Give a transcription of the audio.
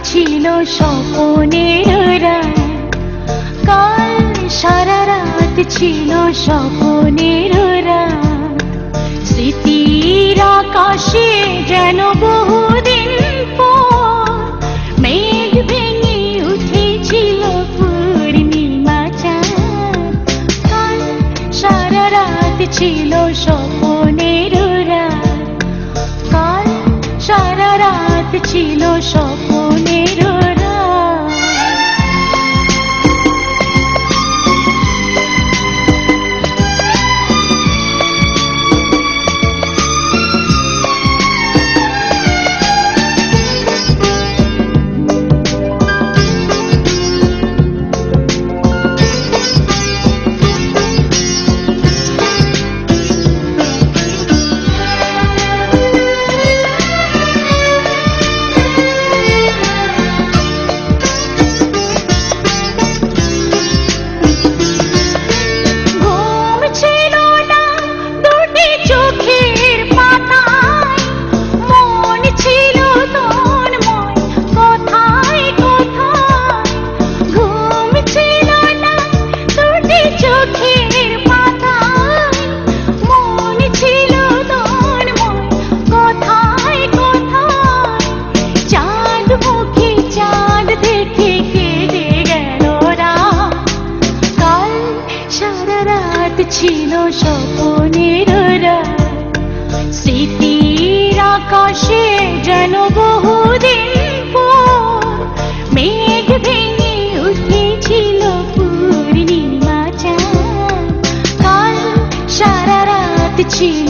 ছিল স্বপ্নের রাত, কাল সারা রাত ছিল স্বপ্নের রাত। স্মৃতির আকাশে যেন বহুদিন পর মেঘ ভেঙে উঠেছিল পূর্ণিমা চাঁদ। কাল সারা রাত ছিল স্বপ্নের রাত, কাল সারা রাত ছিল স্বপ্নের রাত। ছিল স্বপ্নের রাত, স্মৃতির আকাশে যেন বহুদিন পর মেঘ ভেঙে উঠেছিল পূর্ণিমা চাঁদ। কাল সারা রাত ছিল